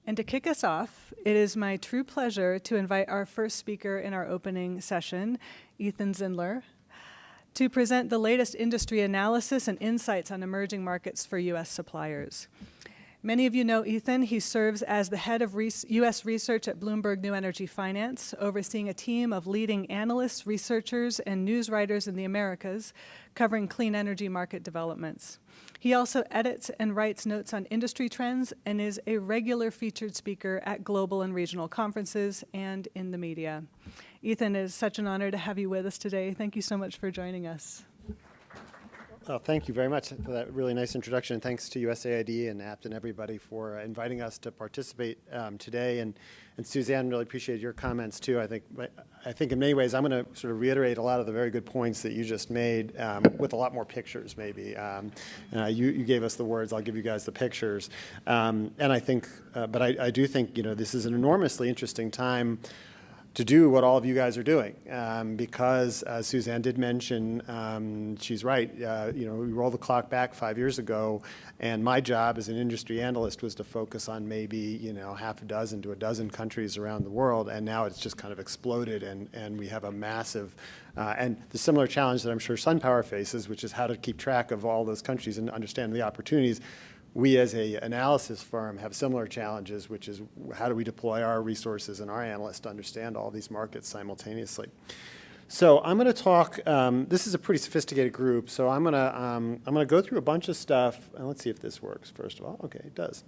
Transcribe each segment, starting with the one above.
And to kick us off, it is my true pleasure to invite our first speaker in our opening session, Ethan Zindler, to present the latest industry analysis and insights on emerging markets for U.S. suppliers. Many of you know Ethan. He serves as the head of U.S. research at Bloomberg New Energy Finance, overseeing a team of leading analysts, researchers, and news writers in the Americas covering clean energy market developments. He also edits and writes notes on industry trends and is a regular featured speaker at global and regional conferences and in the media. Ethan, it is such an honor to have you with us today. Thank you so much for joining us. Well, thank you very much for that really nice introduction. Thanks to USAID and APT and everybody for inviting us to participate today. And Suzanne, really appreciate your comments too. I think in many ways I'm going to sort of reiterate a lot of the very good points that you just made with a lot more pictures maybe. You gave us the words, I'll give you guys the pictures. And I think, but I do think, this is an enormously interesting time to do what all of you guys are doing, because as Suzanne did mention, she's right. We roll the clock back 5 years ago, and my job as an industry analyst was to focus on maybe half a dozen to a dozen countries around the world, and now it's just kind of exploded, and we have a massive and the similar challenge that I'm sure SunPower faces, which is how to keep track of all those countries and understand the opportunities. We as an analysis firm have similar challenges, which is how do we deploy our resources and our analysts to understand all these markets simultaneously. So I'm going to talk, this is a pretty sophisticated group, so I'm going to go through a bunch of stuff. And let's see if this works, first of all. Okay, it does.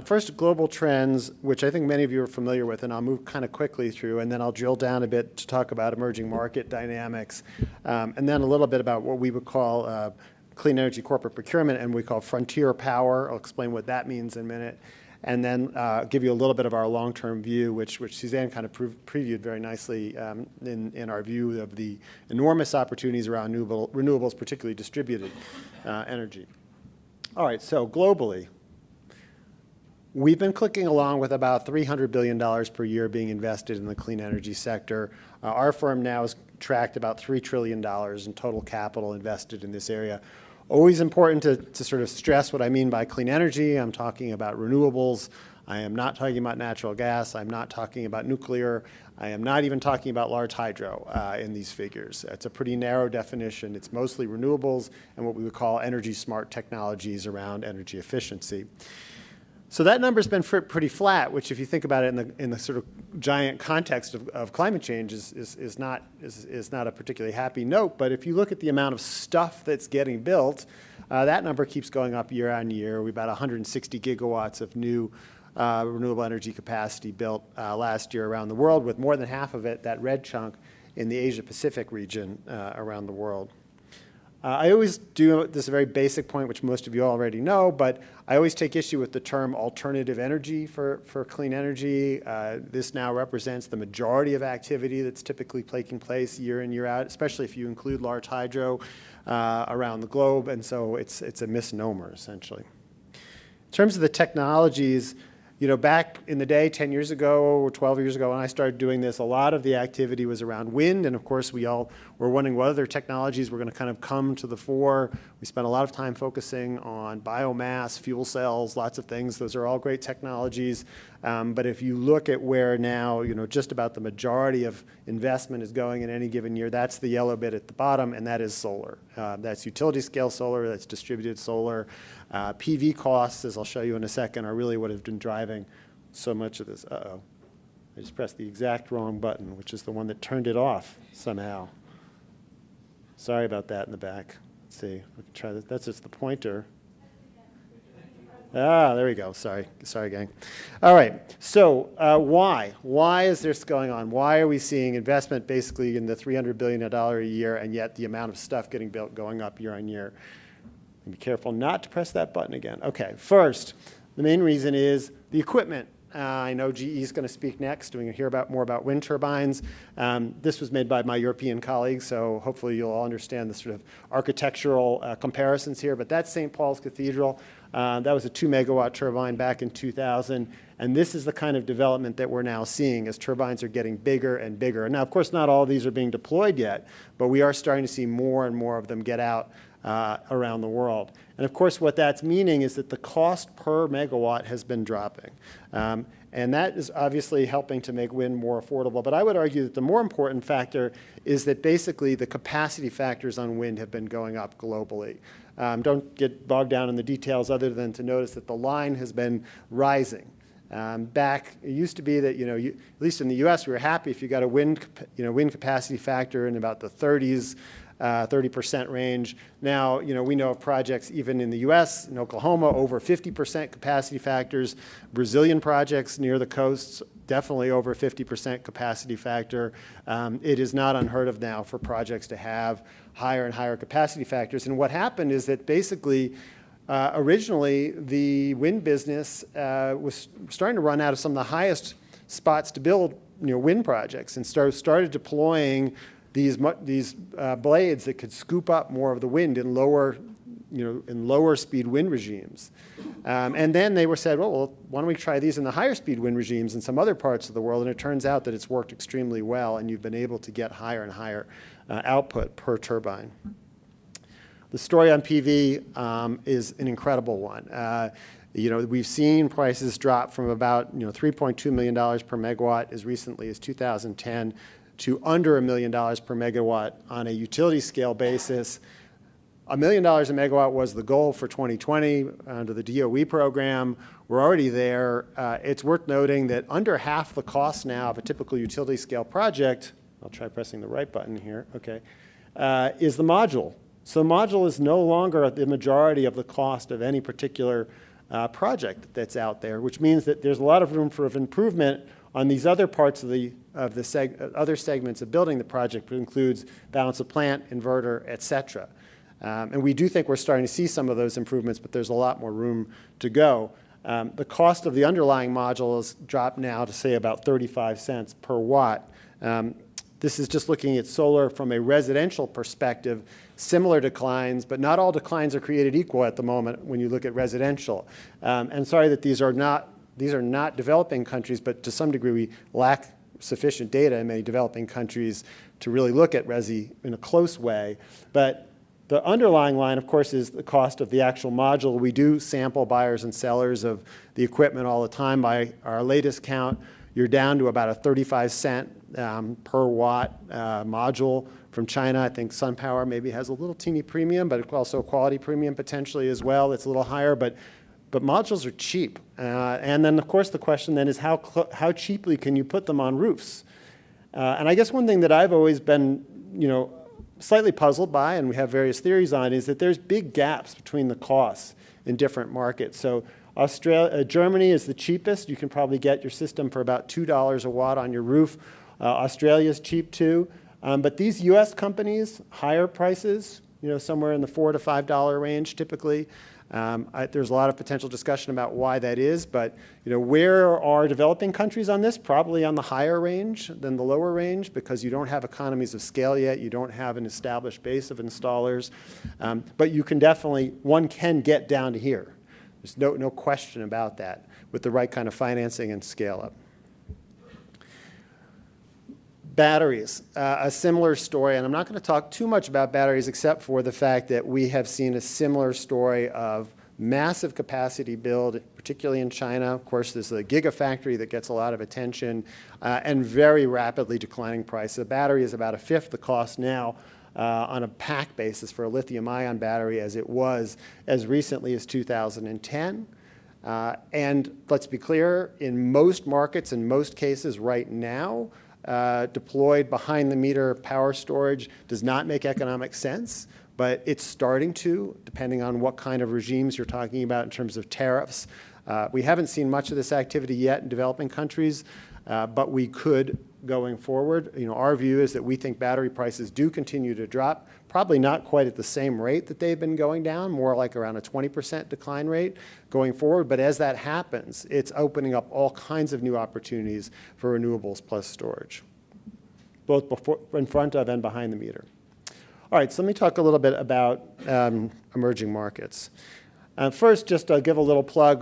First, global trends, which I think many of you are familiar with, and I'll move kind of quickly through, and then I'll drill down a bit to talk about emerging market dynamics, and then a little bit about what we would call clean energy corporate procurement, and we call frontier power. I'll explain what that means in a minute. And then give you a little bit of our long-term view, which Suzanne kind of previewed very nicely in our view of the enormous opportunities around renewables, particularly distributed energy. All right, so globally, we've been clicking along with about $300 billion per year being invested in the clean energy sector. Our firm now has tracked about $3 trillion in total capital invested in this area. Always important to sort of stress what I mean by clean energy. I'm talking about renewables. I am not talking about natural gas. I'm not talking about nuclear. I am not even talking about large hydro in these figures. It's a pretty narrow definition. It's mostly renewables and what we would call energy smart technologies around energy efficiency. So that number's been pretty flat, which if you think about it in the sort of giant context of climate change is not a particularly happy note. But if you look at the amount of stuff that's getting built, that number keeps going up year on year. We've about 160 gigawatts of new renewable energy capacity built last year around the world, with more than half of it, that red chunk, in the Asia-Pacific region around the world. I always do this very basic point, which most of you already know, but I always take issue with the term alternative energy for clean energy. This now represents the majority of activity that's typically taking place year in, year out, especially if you include large hydro around the globe, and so it's a misnomer, essentially. In terms of the technologies, back in the day, 10 years ago or 12 years ago when I started doing this, a lot of the activity was around wind, and of course we all were wondering what other technologies were going to kind of come to the fore. We spent a lot of time focusing on biomass, fuel cells, lots of things. Those are all great technologies. But if you look at where now, just about the majority of investment is going in any given year, that's the yellow bit at the bottom, and that is solar. That's utility scale solar, that's distributed solar. PV costs, as I'll show you in a second, are really what have been driving so much of this. Uh-oh. I just pressed the exact wrong button, which is the one that turned it off somehow. Sorry about that in the back. Let's see. We can try this. That's just the pointer. There we go. Sorry, gang. All right. So why? Why is this going on? Why are we seeing investment basically in the $300 billion a year, and yet the amount of stuff getting built going up year on year? Be careful not to press that button again. Okay. First, the main reason is the equipment. I know GE is going to speak next. We're going to hear more about wind turbines. This was made by my European colleagues, so hopefully you'll all understand the sort of architectural comparisons here. But that's St. Paul's Cathedral. That was a 2-megawatt turbine back in 2000. And this is the kind of development that we're now seeing as turbines are getting bigger and bigger. And now, of course, not all of these are being deployed yet, but we are starting to see more and more of them get out around the world. And of course, what that's meaning is that the cost per megawatt has been dropping. And that is obviously helping to make wind more affordable. But I would argue that the more important factor is that basically the capacity factors on wind have been going up globally. Don't get bogged down in the details other than to notice that the line has been rising. It used to be that, at least in the U.S., we were happy if you got a wind capacity factor in about the 30s, 30% range. Now, we know of projects even in the U.S., in Oklahoma, over 50% capacity factors. Brazilian projects near the coasts, definitely over 50% capacity factor. It is not unheard of now for projects to have higher and higher capacity factors. And what happened is that basically, originally, the wind business was starting to run out of some of the highest spots to build wind projects, and started deploying these blades that could scoop up more of the wind in lower speed wind regimes. And then they were said, well, why don't we try these in the higher speed wind regimes in some other parts of the world? And it turns out that it's worked extremely well, and you've been able to get higher and higher output per turbine. The story on PV is an incredible one. We've seen prices drop from about $3.2 million per megawatt as recently as 2010 to under $1 million per megawatt on a utility scale basis. $1 million a megawatt was the goal for 2020 under the DOE program. We're already there. It's worth noting that under half the cost now of a typical utility scale project, I'll try pressing the right button here, okay, is the module. So module is no longer the majority of the cost of any particular project that's out there, which means that there's a lot of room for improvement on these other parts of other segments of building the project, which includes balance of plant, inverter, et cetera. And we do think we're starting to see some of those improvements, but there's a lot more room to go. The cost of the underlying module has dropped now to, say, about 35 cents per watt. This is just looking at solar from a residential perspective, similar declines, but not all declines are created equal at the moment when you look at residential. And sorry that these are not developing countries, but to some degree we lack sufficient data in many developing countries to really look at resi in a close way. But the underlying line, of course, is the cost of the actual module. We do sample buyers and sellers of the equipment all the time. By our latest count, you're down to about a 35 cent per watt module from China. I think SunPower maybe has a little teeny premium, but also a quality premium potentially as well. It's a little higher, but modules are cheap. And then, of course, the question then is how cheaply can you put them on roofs? And I guess one thing that I've always been, slightly puzzled by, and we have various theories on, is that there's big gaps between the costs in different markets. So Germany is the cheapest. You can probably get your system for about $2 a watt on your roof. Australia is cheap too. But these U.S. companies, higher prices, somewhere in the $4 to $5 range typically. There's a lot of potential discussion about why that is, but where are developing countries on this? Probably on the higher range than the lower range, because you don't have economies of scale yet. You don't have an established base of installers. But you can one can get down to here. There's no question about that with the right kind of financing and scale up. Batteries, a similar story, and I'm not going to talk too much about batteries except for the fact that we have seen a similar story of massive capacity build, particularly in China. Of course, there's the gigafactory that gets a lot of attention, and very rapidly declining price. A battery is about a fifth the cost now on a pack basis for a lithium-ion battery as it was as recently as 2010. And let's be clear, in most markets, in most cases right now, deployed behind-the-meter power storage does not make economic sense, but it's starting to, depending on what kind of regimes you're talking about in terms of tariffs. We haven't seen much of this activity yet in developing countries, but we could going forward. Our view is that we think battery prices do continue to drop, probably not quite at the same rate that they've been going down, more like around a 20% decline rate going forward. But as that happens, it's opening up all kinds of new opportunities for renewables plus storage, both before, in front of and behind the meter. All right, so let me talk a little bit about emerging markets. First, just to give a little plug,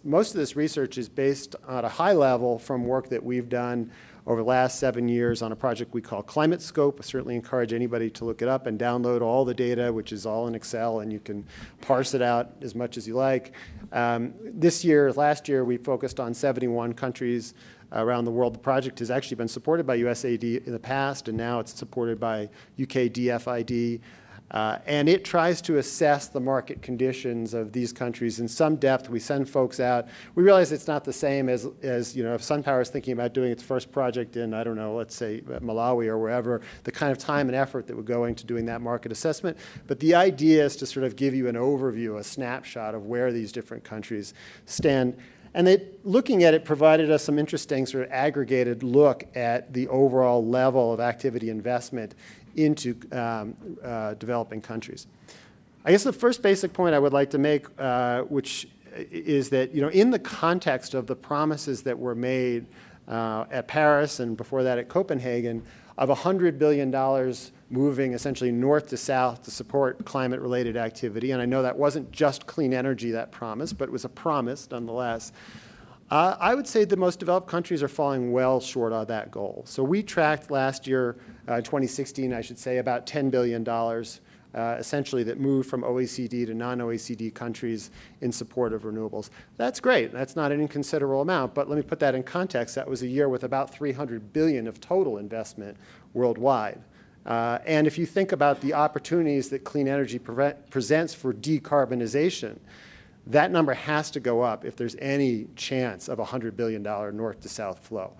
most of this research is based at a high level from work that we've done over the last 7 years on a project we call Climate Scope. I certainly encourage anybody to look it up and download all the data, which is all in Excel, and you can parse it out as much as you like. Last year, we focused on 71 countries around the world. The project has actually been supported by USAID in the past, and now it's supported by UK DFID. And it tries to assess the market conditions of these countries in some depth. We send folks out. We realize it's not the same as if SunPower is thinking about doing its first project in, I don't know, let's say Malawi or wherever, the kind of time and effort that would go into doing that market assessment. But the idea is to sort of give you an overview, a snapshot of where these different countries stand. And looking at it provided us some interesting sort of aggregated look at the overall level of activity investment into developing countries. I guess the first basic point I would like to make, which is that in the context of the promises that were made at Paris and before that at Copenhagen, of $100 billion moving essentially north to south to support climate-related activity, and I know that wasn't just clean energy, that promise, but it was a promise nonetheless. I would say the most developed countries are falling well short of that goal. So we tracked last year, 2016, I should say, about $10 billion essentially that moved from OECD to non-OECD countries in support of renewables. That's great. That's not an inconsiderable amount, but let me put that in context. That was a year with about $300 billion of total investment worldwide. And if you think about the opportunities that clean energy presents for decarbonization, that number has to go up if there's any chance of a $100 billion north to south flow.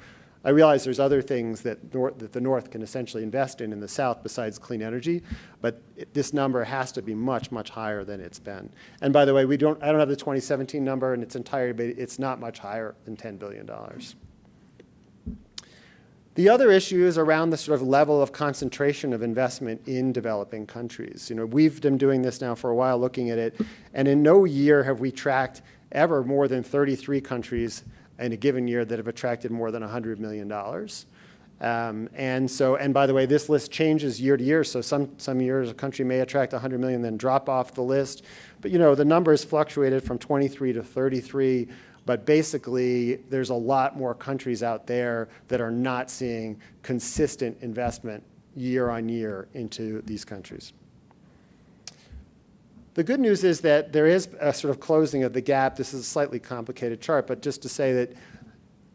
I realize there's other things that the North can essentially invest in the South besides clean energy, but this number has to be much, much higher than it's been. And by the way, I don't have the 2017 number in its entirety, but it's not much higher than $10 billion. The other issue is around the sort of level of concentration of investment in developing countries. We've been doing this now for a while, looking at it, and in no year have we tracked ever more than 33 countries in a given year that have attracted more than $100 million. And by the way, this list changes year to year. So some years a country may attract 100 million, then drop off the list. But the numbers fluctuated from 23 to 33. But basically, there's a lot more countries out there that are not seeing consistent investment year on year into these countries. The good news is that there is a sort of closing of the gap. This is a slightly complicated chart, but just to say that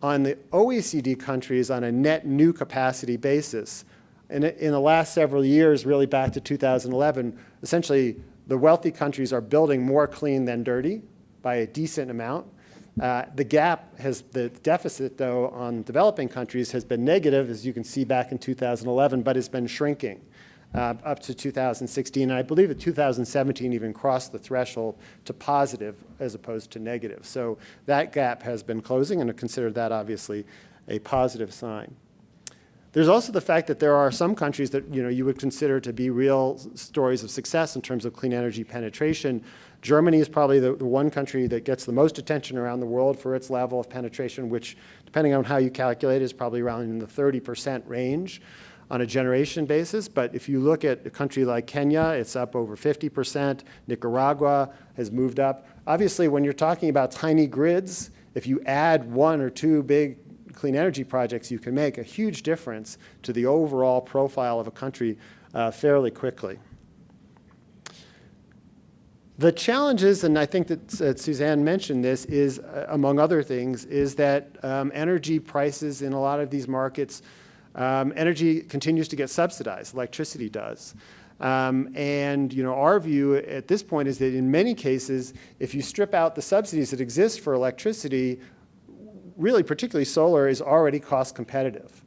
on the OECD countries, on a net new capacity basis, in the last several years, really back to 2011, essentially the wealthy countries are building more clean than dirty by a decent amount. The deficit, though, on developing countries has been negative, as you can see back in 2011, but has been shrinking up to 2016. And I believe that 2017 even crossed the threshold to positive as opposed to negative. So that gap has been closing, and I consider that obviously a positive sign. There's also the fact that there are some countries that you would consider to be real stories of success in terms of clean energy penetration. Germany is probably the one country that gets the most attention around the world for its level of penetration, which, depending on how you calculate, is probably around in the 30% range on a generation basis. But if you look at a country like Kenya, it's up over 50%. Nicaragua has moved up. Obviously, when you're talking about tiny grids, if you add one or two big clean energy projects, you can make a huge difference to the overall profile of a country fairly quickly. The challenges, and I think that Suzanne mentioned this, is, among other things, is that energy prices in a lot of these markets, energy continues to get subsidized, electricity does. Our view at this point is that in many cases, if you strip out the subsidies that exist for electricity, really particularly solar is already cost competitive.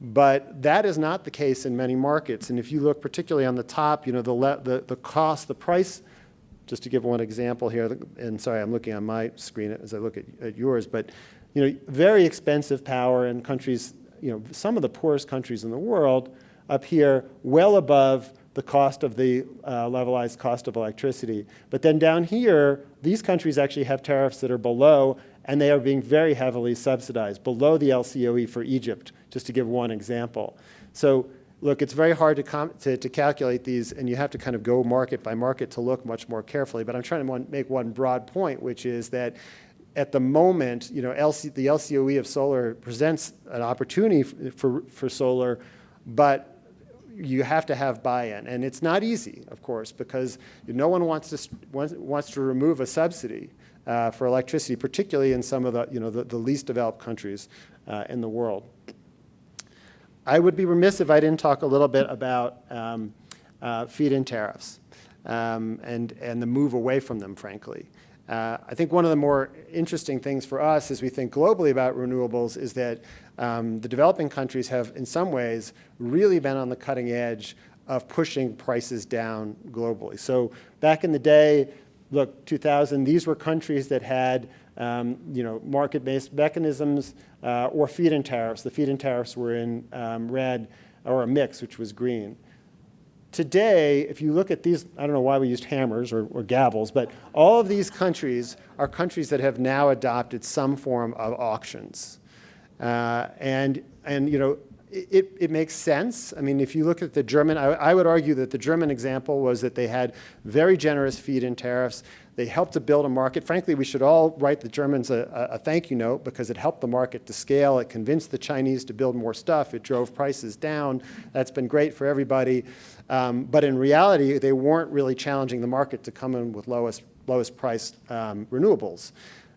But that is not the case in many markets. And if you look particularly on the top, the cost, the price, just to give one example here, and sorry, I'm looking on my screen as I look at yours, but very expensive power in countries, some of the poorest countries in the world, up here, well above the cost of the levelized cost of electricity. But then down here, these countries actually have tariffs that are below, and they are being very heavily subsidized, below the LCOE for Egypt, just to give one example. So look, it's very hard to calculate these, and you have to kind of go market by market to look much more carefully. But I'm trying to make one broad point, which is that at the moment, the LCOE of solar presents an opportunity for solar, but you have to have buy-in. And it's not easy, of course, because no one wants to remove a subsidy for electricity, particularly in some of the least developed countries in the world. I would be remiss if I didn't talk a little bit about feed-in tariffs and the move away from them, frankly. I think one of the more interesting things for us as we think globally about renewables is that the developing countries have, in some ways, really been on the cutting edge of pushing prices down globally. So back in the day, look, 2000, these were countries that had market-based mechanisms or feed-in tariffs. The feed-in tariffs were in red, or a mix, which was green. Today, if you look at these, I don't know why we used hammers or gavels, but all of these countries are countries that have now adopted some form of auctions. It makes sense. I mean, if you look at the German, I would argue that the German example was that they had very generous feed-in tariffs. They helped to build a market. Frankly, we should all write the Germans a thank you note because it helped the market to scale. It convinced the Chinese to build more stuff. It drove prices down. That's been great for everybody. But in reality, they weren't really challenging the market to come in with lowest priced renewables.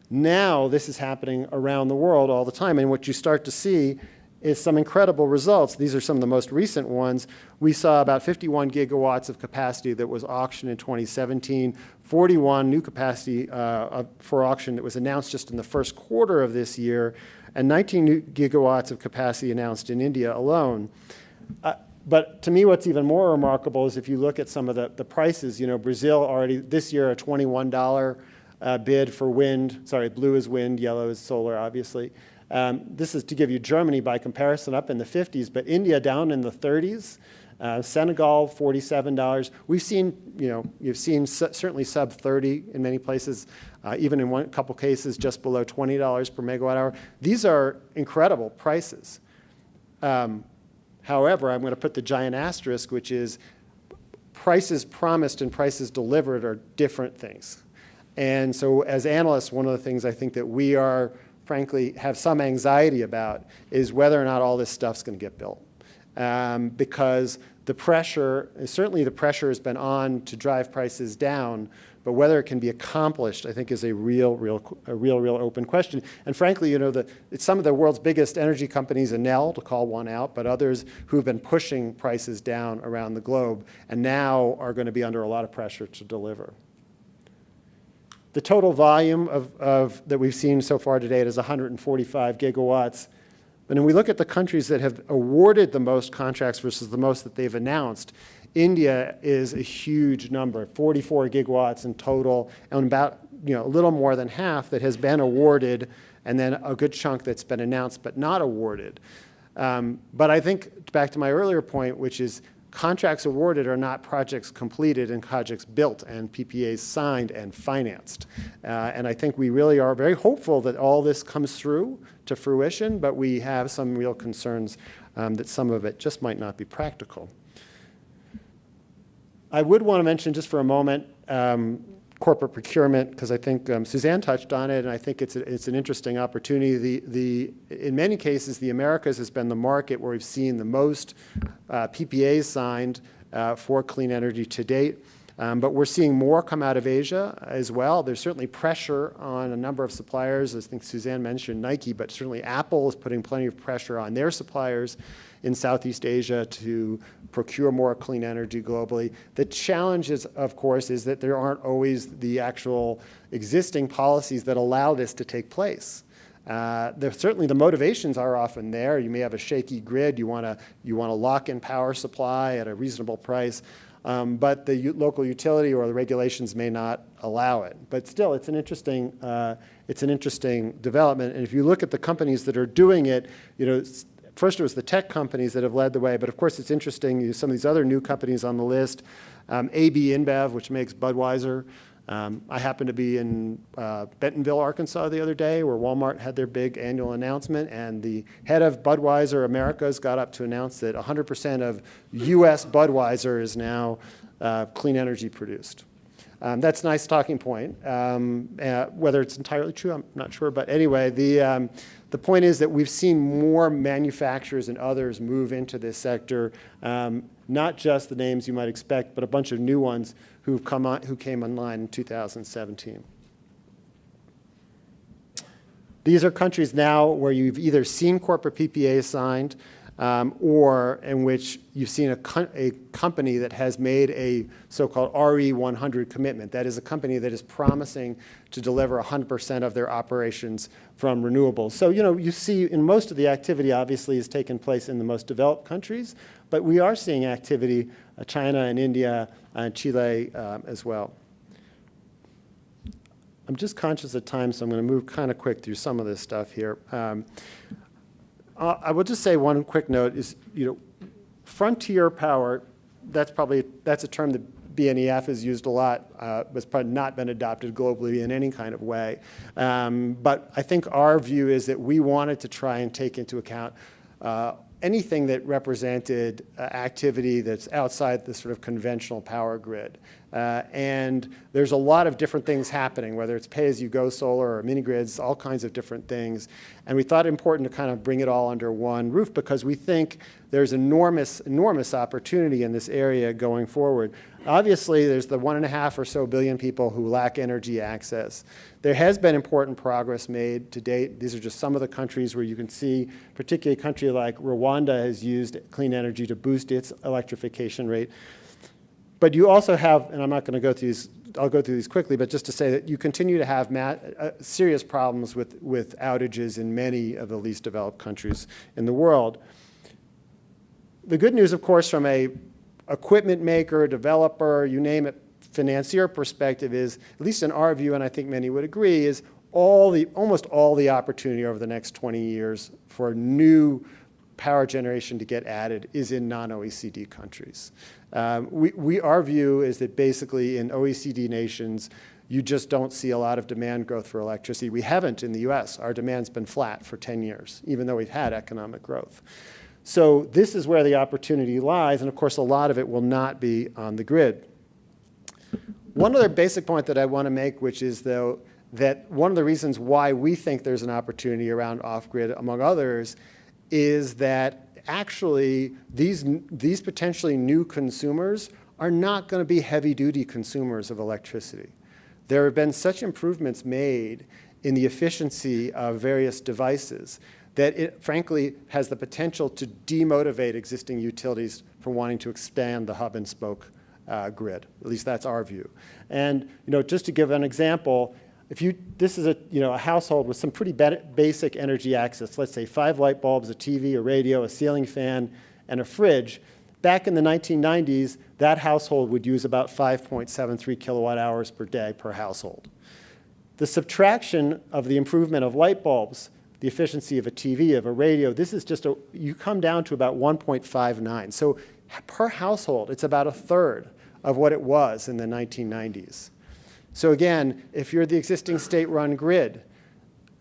Now, this is happening around the world all the time. And what you start to see is some incredible results. These are some of the most recent ones. We saw about 51 gigawatts of capacity that was auctioned in 2017, 41 new capacity for auction that was announced just in the first quarter of this year, and 19 new gigawatts of capacity announced in India alone. But to me, what's even more remarkable is if you look at some of the prices. Brazil already this year a $21 bid for wind. Sorry, blue is wind, yellow is solar, obviously. This is to give you Germany by comparison up in the 50s, but India down in the 30s. Senegal, $47. We've seen, you've seen certainly sub 30 in many places, even in a couple cases just below $20 per megawatt hour. These are incredible prices. However, I'm going to put the giant asterisk, which is prices promised and prices delivered are different things. And so as analysts, one of the things I think that we are, frankly, have some anxiety about is whether or not all this stuff's going to get built. Because the pressure, certainly the pressure has been on to drive prices down, but whether it can be accomplished, I think, is a real open question. And frankly, it's some of the world's biggest energy companies, Enel, to call one out, but others who've been pushing prices down around the globe and now are going to be under a lot of pressure to deliver. The total volume that we've seen so far to date is 145 gigawatts. But when we look at the countries that have awarded the most contracts versus the most that they've announced, India is a huge number, 44 gigawatts in total, and about a little more than half that has been awarded, and then a good chunk that's been announced but not awarded. But I think back to my earlier point, which is contracts awarded are not projects completed and projects built and PPAs signed and financed. And I think we really are very hopeful that all this comes through to fruition, but we have some real concerns that some of it just might not be practical. I would want to mention just for a moment corporate procurement, because I think Suzanne touched on it, and I think it's an interesting opportunity. In many cases, the Americas has been the market where we've seen the most PPAs signed for clean energy to date. But we're seeing more come out of Asia as well. There's certainly pressure on a number of suppliers. I think Suzanne mentioned Nike, but certainly Apple is putting plenty of pressure on their suppliers in Southeast Asia to procure more clean energy globally. The challenge is, of course, is that there aren't always the actual existing policies that allow this to take place. Certainly the motivations are often there. You may have a shaky grid. You want to lock in power supply at a reasonable price. But the local utility or the regulations may not allow it. But still, it's an interesting development. And if you look at the companies that are doing it, first it was the tech companies that have led the way. But of course, it's interesting. Some of these other new companies on the list, AB InBev, which makes Budweiser. I happened to be in Bentonville, Arkansas the other day, where Walmart had their big annual announcement, and the head of Budweiser Americas got up to announce that 100% of U.S. Budweiser is now clean energy produced. That's a nice talking point. Whether it's entirely true, I'm not sure. But anyway, the point is that we've seen more manufacturers and others move into this sector, not just the names you might expect, but a bunch of new ones who came online in 2017. These are countries now where you've either seen corporate PPAs signed or in which you've seen a company that has made a so-called RE100 commitment. That is a company that is promising to deliver 100% of their operations from renewables. So, you see in most of the activity obviously has taken place in the most developed countries, but we are seeing activity, China and India and Chile as well. I'm just conscious of time, so I'm going to move kind of quick through some of this stuff here. I will just say one quick note is, frontier power, that's a term that BNEF has used a lot, but it's probably not been adopted globally in any kind of way. But I think our view is that we wanted to try and take into account anything that represented activity that's outside the sort of conventional power grid. And there's a lot of different things happening, whether it's pay-as-you-go solar or mini-grids, all kinds of different things. And we thought it important to kind of bring it all under one roof because we think there's enormous, enormous opportunity in this area going forward. Obviously, there's the 1.5 or so billion people who lack energy access. There has been important progress made to date. These are just some of the countries where you can see, particularly a country like Rwanda has used clean energy to boost its electrification rate. But you also have, and I'm not going to go through these, I'll go through these quickly, but just to say that you continue to have serious problems with outages in many of the least developed countries in the world. The good news, of course, from a equipment maker, developer, you name it, financier perspective is, at least in our view, and I think many would agree, is almost all the opportunity over the next 20 years for new power generation to get added is in non-OECD countries. Our view is that basically in OECD nations, you just don't see a lot of demand growth for electricity. We haven't in the US. Our demand's been flat for 10 years, even though we've had economic growth. So this is where the opportunity lies, and of course a lot of it will not be on the grid. One other basic point that I want to make, which is though that one of the reasons why we think there's an opportunity around off-grid, among others, is that actually these potentially new consumers are not going to be heavy-duty consumers of electricity. There have been such improvements made in the efficiency of various devices that it frankly has the potential to demotivate existing utilities from wanting to expand the hub and spoke grid. At least that's our view. And just to give an example, this is a household with some pretty basic energy access, let's say 5 light bulbs, a TV, a radio, a ceiling fan, and a fridge. Back in the 1990s, that household would use about 5.73 kilowatt hours per day per household. The subtraction of the improvement of light bulbs, the efficiency of a TV, of a radio, this is just you come down to about 1.59. So per household, it's about a third of what it was in the 1990s. So again, if you're the existing state-run grid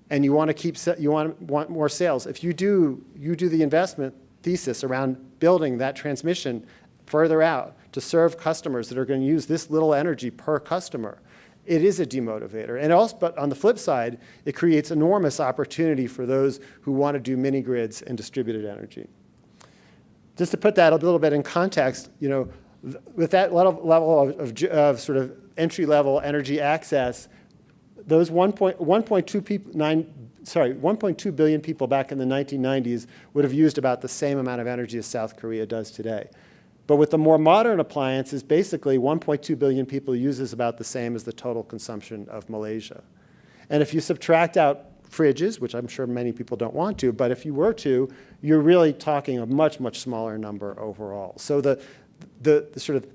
and you want more sales, if you do the investment thesis around building that transmission further out to serve customers that are going to use this little energy per customer, it is a demotivator. And also, but on the flip side, it creates enormous opportunity for those who want to do mini grids and distributed energy. Just to put that a little bit in context, with that level of sort of entry-level energy access, those 1.2 billion people back in the 1990s would have used about the same amount of energy as South Korea does today. But with the more modern appliances, basically 1.2 billion people uses about the same as the total consumption of Malaysia. And if you subtract out fridges, which I'm sure many people don't want to, but if you were to, you're really talking a much, much smaller number overall. So the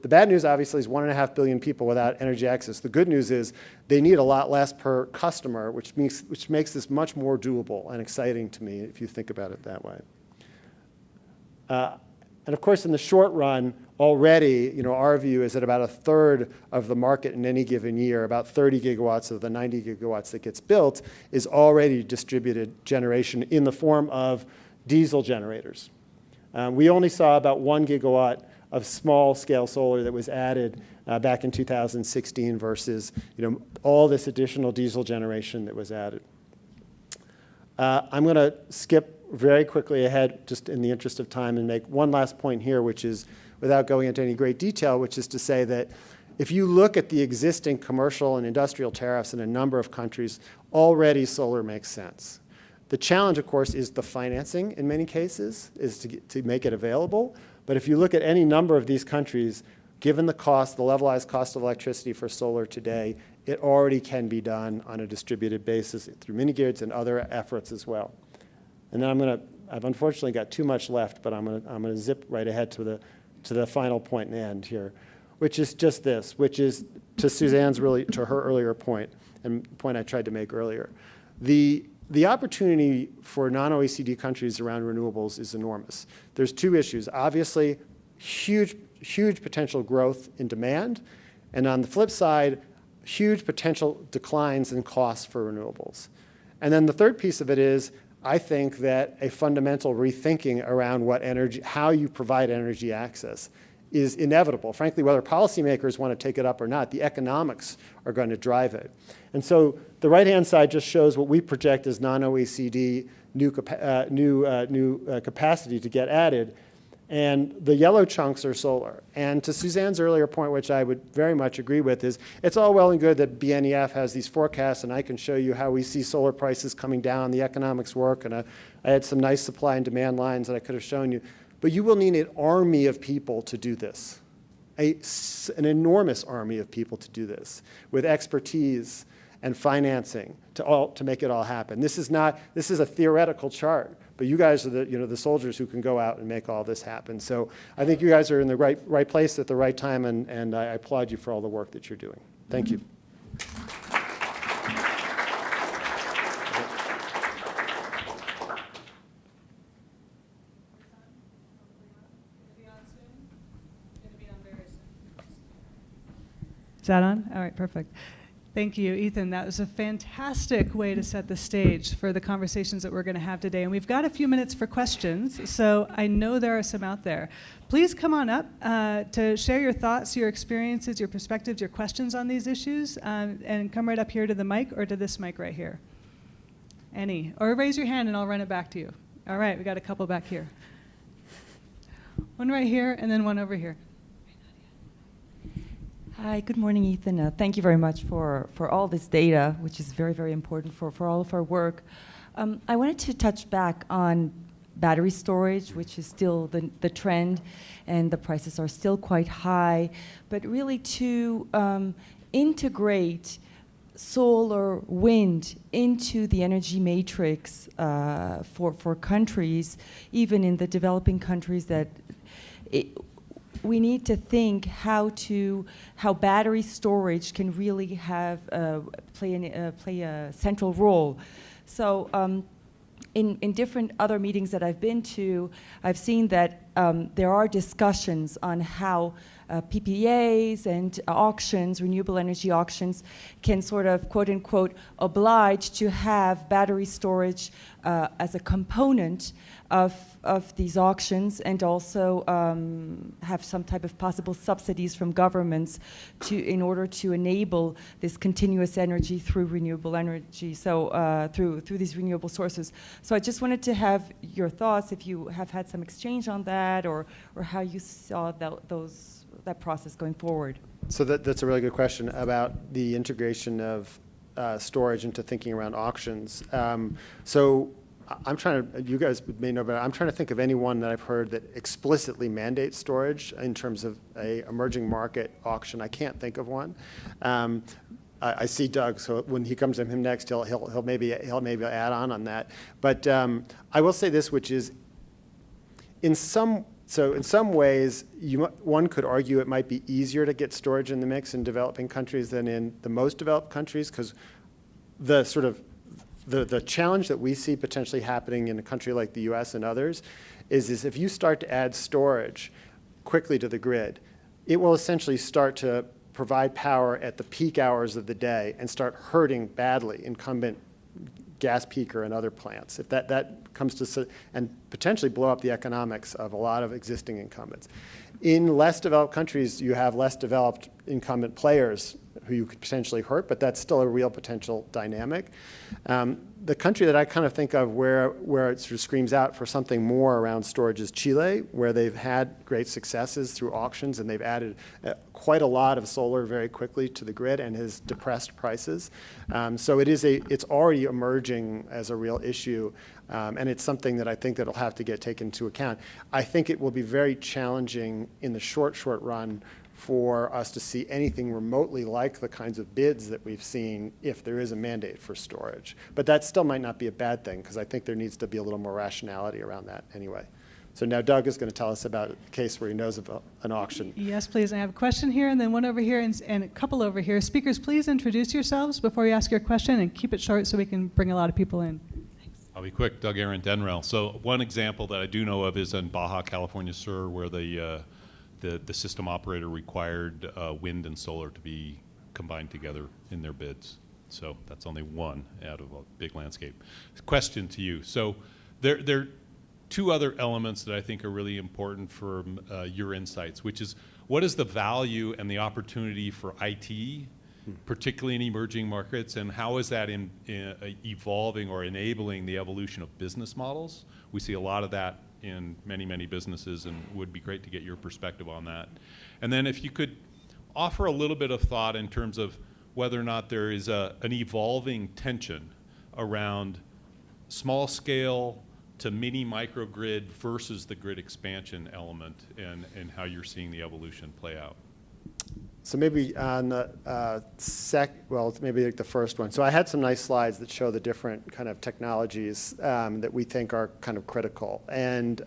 bad news obviously is 1.5 billion people without energy access. The good news is they need a lot less per customer, which makes this much more doable and exciting to me if you think about it that way. And of course, in the short run, already, our view is that about a third of the market in any given year, about 30 gigawatts of the 90 gigawatts that gets built, is already distributed generation in the form of diesel generators. We only saw about 1 gigawatt of small-scale solar that was added back in 2016 versus all this additional diesel generation that was added. I'm going to skip very quickly ahead just in the interest of time and make one last point here, which is, without going into any great detail, which is to say that if you look at the existing commercial and industrial tariffs in a number of countries, already solar makes sense. The challenge, of course, is the financing in many cases, is to make it available. But if you look at any number of these countries, given the cost, the levelized cost of electricity for solar today, it already can be done on a distributed basis through mini-grids and other efforts as well. And then I've unfortunately got too much left, but I'm gonna zip right ahead to the final point and end here, which is just this, which is to Suzanne's to her earlier point, and the point I tried to make earlier. The opportunity for non-OECD countries around renewables is enormous. There's two issues. Obviously, huge potential growth in demand, and on the flip side, huge potential declines in costs for renewables. And then the third piece of it is, I think that a fundamental rethinking around how you provide energy access is inevitable. Frankly, whether policymakers want to take it up or not, the economics are going to drive it. And so the right-hand side just shows what we project as non-OECD new capacity to get added. And the yellow chunks are solar. And to Suzanne's earlier point, which I would very much agree with, is it's all well and good that BNEF has these forecasts, and I can show you how we see solar prices coming down, the economics work, and I had some nice supply and demand lines that I could have shown you. But you will need an army of people to do this, an enormous army of people to do this, with expertise and financing to make it all happen. This is a theoretical chart, but you guys are the soldiers who can go out and make all this happen. So I think you guys are in the right place at the right time, and I applaud you for all the work that you're doing. Thank you. Is that on? All right, perfect. Thank you, Ethan. That was a fantastic way to set the stage for the conversations that we're going to have today. And we've got a few minutes for questions, so I know there are some out there. Please come on up to share your thoughts, your experiences, your perspectives, your questions on these issues, and come right up here to the mic or to this mic right here. Any. Or raise your hand and I'll run it back to you. All right, we got a couple back here. One right here and then one over here. Hi, good morning, Ethan. Thank you very much for all this data, which is very, very important for all of our work. I wanted to touch back on battery storage, which is still the trend, and the prices are still quite high, but really to integrate solar, wind into the energy matrix for countries, even in the developing countries that we need to think how battery storage can really play a central role. So in different other meetings that I've been to, I've seen that there are discussions on how PPAs and auctions, renewable energy auctions, can sort of, quote unquote, oblige to have battery storage as a component of these auctions, and also have some type of possible subsidies from governments in order to enable this continuous energy through renewable energy, so through these renewable sources. So I just wanted to have your thoughts, if you have had some exchange on that, or how you saw that process going forward. So that's a really good question about the integration of storage into thinking around auctions. So I'm trying to, you guys may know better, I'm trying to think of anyone that I've heard that explicitly mandates storage in terms of a emerging market auction. I can't think of one. I see Doug, so when he comes to him next, he'll maybe add on that. But I will say this, which is, in some ways, one could argue it might be easier to get storage in the mix in developing countries than in the most developed countries, because the challenge that we see potentially happening in a country like the US and others is if you start to add storage quickly to the grid, it will essentially start to provide power at the peak hours of the day and start hurting badly incumbent gas peaker and other plants. If that comes to, and potentially blow up the economics of a lot of existing incumbents. In less developed countries, you have less developed incumbent players who you could potentially hurt, but that's still a real potential dynamic. The country that I kind of think of where it sort of screams out for something more around storage is Chile, where they've had great successes through auctions, and they've added quite a lot of solar very quickly to the grid and has depressed prices. So it's already emerging as a real issue, and it's something that I think that'll have to get taken into account. I think it will be very challenging in the short run for us to see anything remotely like the kinds of bids that we've seen if there is a mandate for storage. But that still might not be a bad thing, because I think there needs to be a little more rationality around that anyway. So now Doug is going to tell us about a case where he knows of an auction. Yes, please. I have a question here, and then one over here, and a couple over here. Speakers, please introduce yourselves before you ask your question, and keep it short so we can bring a lot of people in. I'll be quick. Doug Aaron Denrell. So one example that I do know of is in Baja California Sur, where the system operator required wind and solar to be combined together in their bids. So that's only one out of a big landscape. Question to you. So there are two other elements that I think are really important for your insights, which is what is the value and the opportunity for IT, particularly in emerging markets, and how is that evolving or enabling the evolution of business models? We see a lot of that in many, many businesses, and it would be great to get your perspective on that. And then if you could offer a little bit of thought in terms of whether or not there is an evolving tension around small scale to mini microgrid versus the grid expansion element, and how you're seeing the evolution play out. So maybe on the maybe like the first one. So I had some nice slides that show the different kind of technologies that we think are kind of critical. And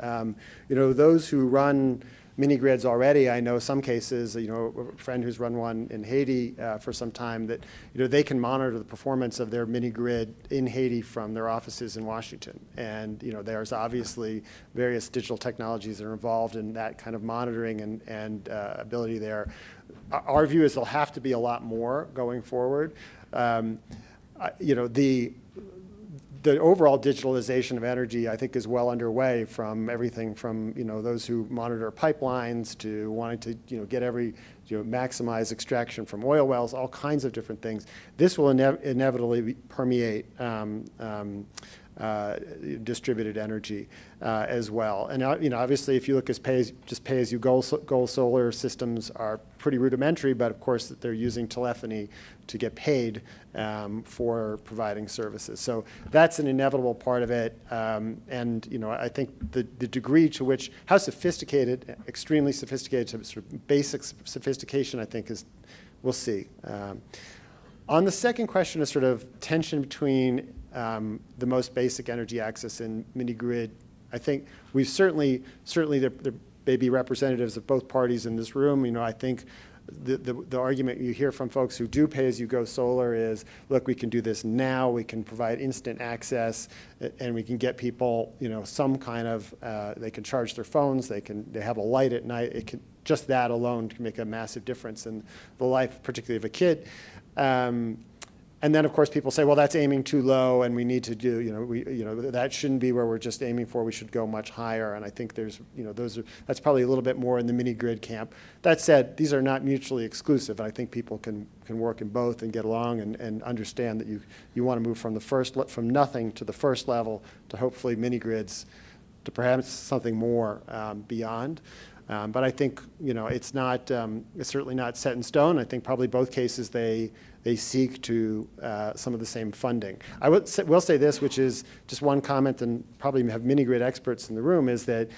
those who run mini grids already, I know some cases, a friend who's run one in Haiti for some time, that they can monitor the performance of their mini grid in Haiti from their offices in Washington. And there's obviously various digital technologies that are involved in that kind of monitoring and ability there. Our view is there'll have to be a lot more going forward. The overall digitalization of energy, I think, is well underway, from everything from those who monitor pipelines to wanting to get maximize extraction from oil wells, all kinds of different things. This will inevitably permeate distributed energy as well. And obviously, if you look at pay-as-you-go solar systems are pretty rudimentary, but of course they're using telephony to get paid for providing services. So that's an inevitable part of it. And I think the degree to which, how sophisticated, extremely sophisticated to sort of basic sophistication, I think we'll see. On the second question, a sort of tension between the most basic energy access and mini grid, I think we've certainly there may be representatives of both parties in this room. I think the argument you hear from folks who do pay-as-you-go solar is, look, we can do this now, we can provide instant access, and we can get people, some kind of, they can charge their phones, they have a light at night. Just that alone can make a massive difference in the life, particularly of a kid. And then, of course, people say, well, that's aiming too low, and we need to do, that shouldn't be where we're just aiming for. We should go much higher. And I think there's, that's probably a little bit more in the mini grid camp. That said, these are not mutually exclusive. I think people can work in both and get along and understand that you want to move from nothing to the first level to hopefully mini grids to perhaps something more beyond. But I think it's certainly not set in stone. I think probably both cases they seek to some of the same funding. I will say this, which is just one comment, and probably have mini grid experts in the room, is that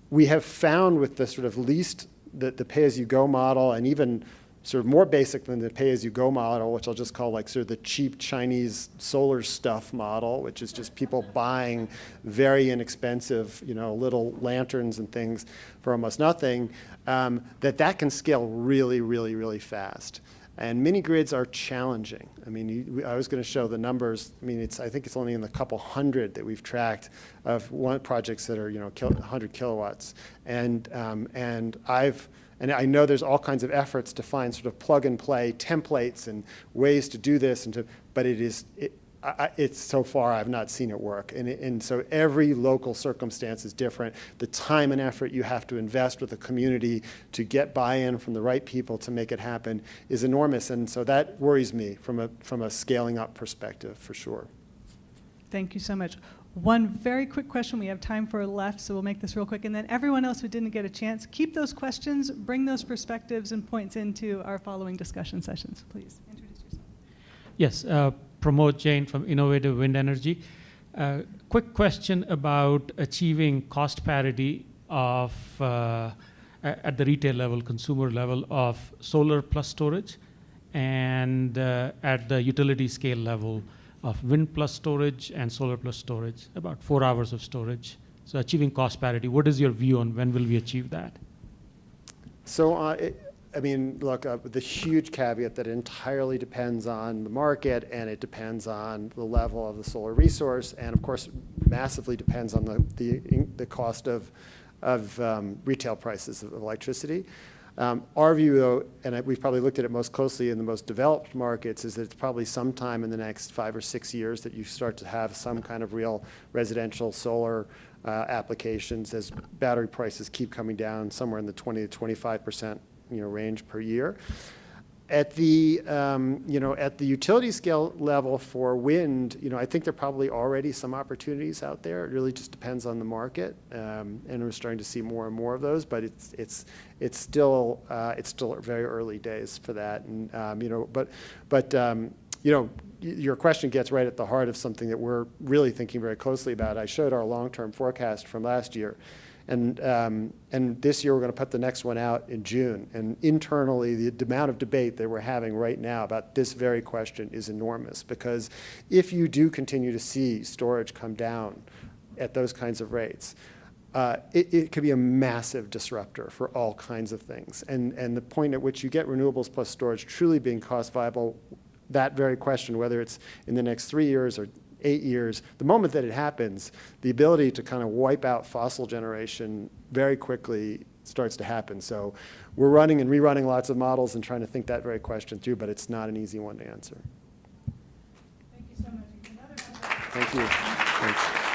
we have found with the sort of the pay-as-you-go model, and even sort of more basic than the pay-as-you-go model, which I'll just call like sort of the cheap Chinese solar stuff model, which is just people buying very inexpensive, little lanterns and things for almost nothing, that can scale really, really, really fast. And mini grids are challenging. I mean, I was going to show the numbers. I mean, I think it's only in the couple hundred that we've tracked of projects that are 100 kilowatts. And I know there's all kinds of efforts to find sort of plug and play templates and ways to do this, but it's so far I've not seen it work. And so every local circumstance is different. The time and effort you have to invest with the community to get buy-in from the right people to make it happen is enormous. And so that worries me from a scaling up perspective, for sure. Thank you so much. One very quick question we have time for left, so we'll make this real quick. And then everyone else who didn't get a chance, keep those questions, bring those perspectives and points into our following discussion sessions. Please introduce yourself. Yes, Pramod Jain from Innovative Wind Energy. Quick question about achieving cost parity of at the retail level, consumer level of solar plus storage, and at the utility scale level of wind plus storage and solar plus storage, about 4 hours of storage. So achieving cost parity, what is your view on when will we achieve that? So I mean, look, the huge caveat that it entirely depends on the market, and it depends on the level of the solar resource, and of course, massively depends on the cost of retail prices of electricity. Our view, though, and we've probably looked at it most closely in the most developed markets, is that it's probably sometime in the next 5 or 6 years that you start to have some kind of real residential solar applications as battery prices keep coming down somewhere in the 20 to 25% range per year. At the at the utility scale level for wind, I think there are probably already some opportunities out there. It really just depends on the market, and we're starting to see more and more of those. But it's still very early days for that. And your question gets right at the heart of something that we're really thinking very closely about. I showed our long-term forecast from last year. And this year we're going to put the next one out in June. And internally, the amount of debate that we're having right now about this very question is enormous. Because if you do continue to see storage come down at those kinds of rates, it could be a massive disruptor for all kinds of things. And the point at which you get renewables plus storage truly being cost viable, that very question, whether it's in the next 3 years or 8 years, the moment that it happens, the ability to kind of wipe out fossil generation very quickly starts to happen. So we're running and rerunning lots of models and trying to think that very question through, but it's not an easy one to answer. Thank you so much. Thank you. Thanks.